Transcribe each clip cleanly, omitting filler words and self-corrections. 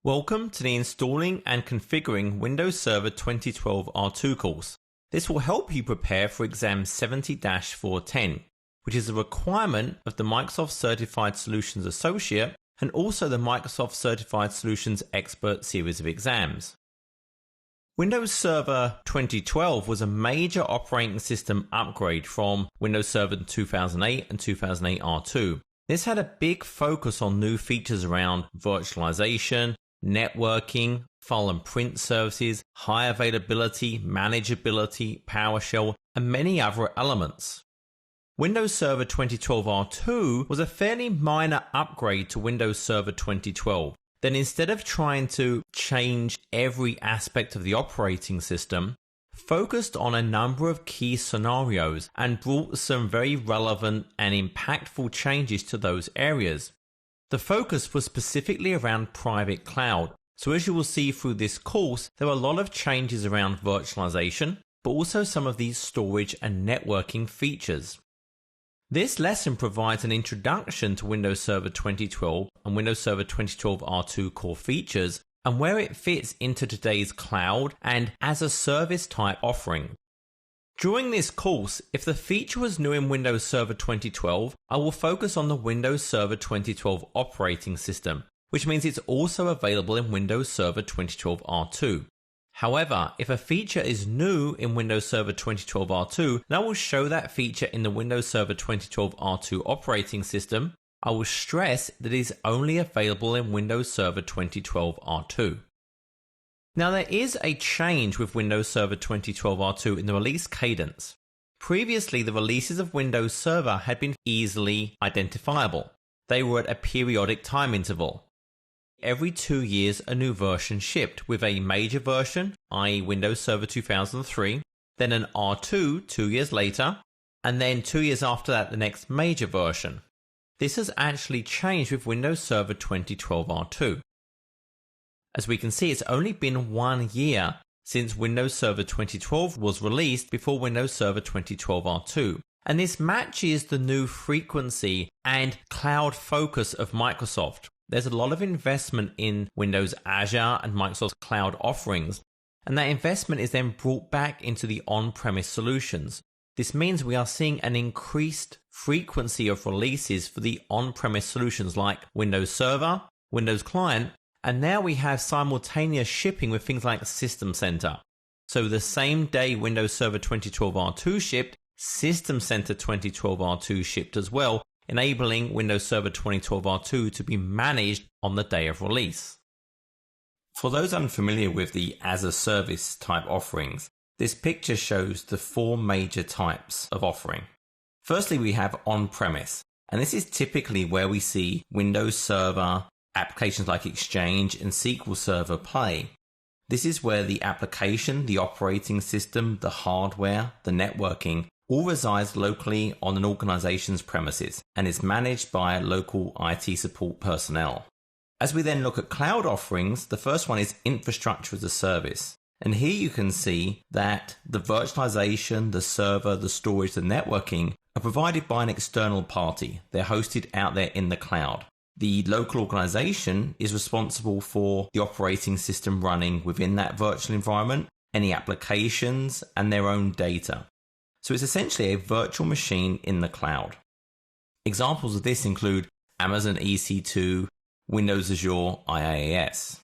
Welcome to the Installing and Configuring Windows Server 2012 R2 course. This will help you prepare for exam 70-410, which is a requirement of the Microsoft Certified Solutions Associate and also the Microsoft Certified Solutions Expert series of exams. Windows Server 2012 was a major operating system upgrade from Windows Server 2008 and 2008 R2. This had a big focus on new features around virtualization, networking, file and print services, high availability, manageability, PowerShell, and many other elements. Windows Server 2012 R2 was a fairly minor upgrade to Windows Server 2012. Then instead of trying to change every aspect of the operating system, focused on a number of key scenarios and brought some very relevant and impactful changes to those areas. The focus was specifically around private cloud. So as you will see through this course, there are a lot of changes around virtualization, but also some of these storage and networking features. This lesson provides an introduction to Windows Server 2012 and Windows Server 2012 R2 core features and where it fits into today's cloud and as a service type offering. During this course, if the feature was new in Windows Server 2012, I will focus on the Windows Server 2012 operating system, which means it's also available in Windows Server 2012 R2. However, if a feature is new in Windows Server 2012 R2, then I will show that feature in the Windows Server 2012 R2 operating system. I will stress that it is only available in Windows Server 2012 R2. Now there is a change with Windows Server 2012 R2 in the release cadence. Previously, the releases of Windows Server had been easily identifiable. They were at a periodic time interval. Every 2 years a new version shipped, with a major version, i.e. Windows Server 2003, then an R2 2 years later, and then 2 years after that the next major version. This has actually changed with Windows Server 2012 R2. As we can see, it's only been 1 year since Windows Server 2012 was released before Windows Server 2012 R2. And this matches the new frequency and cloud focus of Microsoft. There's a lot of investment in Windows Azure and Microsoft's cloud offerings, and that investment is then brought back into the on-premise solutions. This means we are seeing an increased frequency of releases for the on-premise solutions like Windows Server, Windows Client, and now we have simultaneous shipping with things like System Center. So the same day Windows Server 2012 R2 shipped, System Center 2012 R2 shipped as well, enabling Windows Server 2012 R2 to be managed on the day of release. For those unfamiliar with the as a service type offerings, this picture shows the 4 major types of offering. Firstly, we have on-premise, and this is typically where we see Windows Server, applications like Exchange and SQL Server play. This is where the application, the operating system, the hardware, the networking all resides locally on an organization's premises and is managed by local IT support personnel. As we then look at cloud offerings, the first one is infrastructure as a service. And here you can see that the virtualization, the server, the storage, the networking are provided by an external party. They're hosted out there in the cloud. The local organization is responsible for the operating system running within that virtual environment, any applications, and their own data. So it's essentially a virtual machine in the cloud. Examples of this include Amazon EC2, Windows Azure IaaS.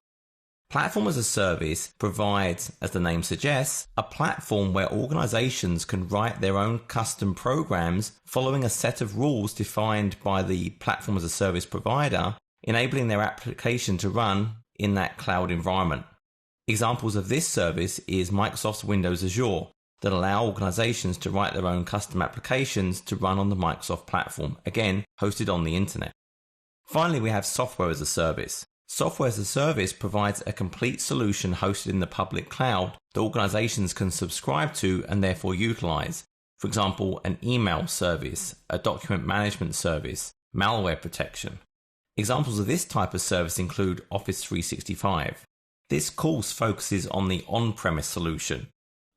Platform as a service provides, as the name suggests, a platform where organizations can write their own custom programs following a set of rules defined by the platform as a service provider, enabling their application to run in that cloud environment. Examples of this service is Microsoft's Windows Azure that allow organizations to write their own custom applications to run on the Microsoft platform, again, hosted on the internet. Finally, we have software as a service. Software as a service provides a complete solution hosted in the public cloud that organizations can subscribe to and therefore utilize. For example, an email service, a document management service, malware protection. Examples of this type of service include Office 365. This course focuses on the on-premise solution,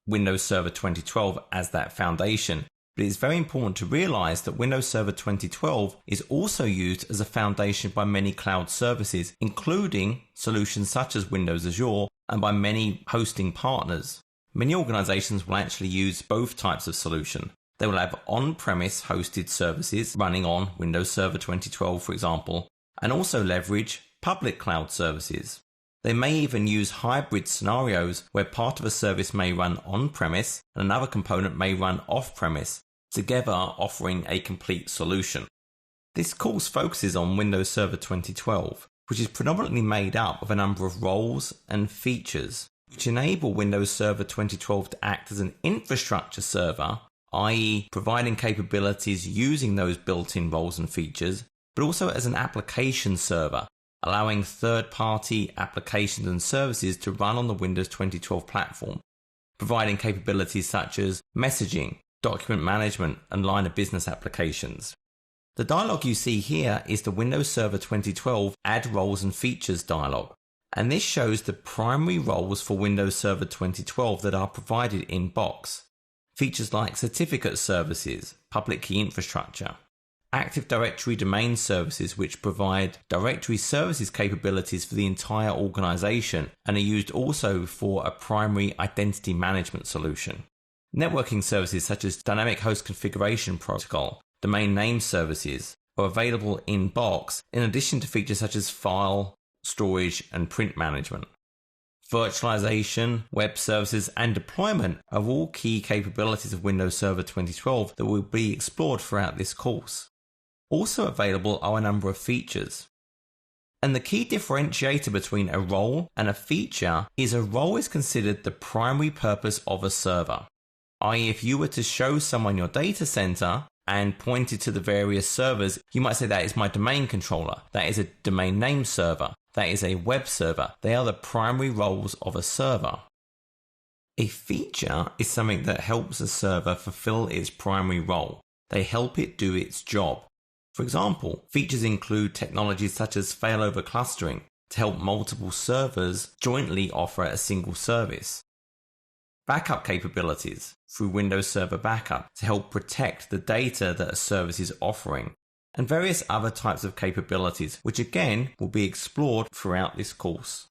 Windows Server 2012 as that foundation, but it's very important to realize that Windows Server 2012 is also used as a foundation by many cloud services, including solutions such as Windows Azure and by many hosting partners. Many organizations will actually use both types of solution. They will have on-premise hosted services running on Windows Server 2012, for example, and also leverage public cloud services. They may even use hybrid scenarios where part of a service may run on-premise and another component may run off-premise, together offering a complete solution. This course focuses on Windows Server 2012, which is predominantly made up of a number of roles and features, which enable Windows Server 2012 to act as an infrastructure server, i.e. providing capabilities using those built-in roles and features, but also as an application server, allowing third-party applications and services to run on the Windows 2012 platform, providing capabilities such as messaging, document management, and line of business applications. The dialog you see here is the Windows Server 2012 Add Roles and Features dialog, and this shows the primary roles for Windows Server 2012 that are provided in Box. Features like certificate services, public key infrastructure, Active Directory domain services which provide directory services capabilities for the entire organization and are used also for a primary identity management solution. Networking services such as Dynamic Host Configuration Protocol, domain name services are available in Box in addition to features such as file, storage, and print management. Virtualization, web services, and deployment are all key capabilities of Windows Server 2012 that will be explored throughout this course. Also available are a number of features. And the key differentiator between a role and a feature is a role is considered the primary purpose of a server. i.e., if you were to show someone your data center and pointed to the various servers, you might say that is my domain controller, that is a domain name server, that is a web server. They are the primary roles of a server. A feature is something that helps a server fulfill its primary role. They help it do its job. For example, features include technologies such as failover clustering to help multiple servers jointly offer a single service. Backup capabilities through Windows Server Backup to help protect the data that a service is offering, and various other types of capabilities which again will be explored throughout this course.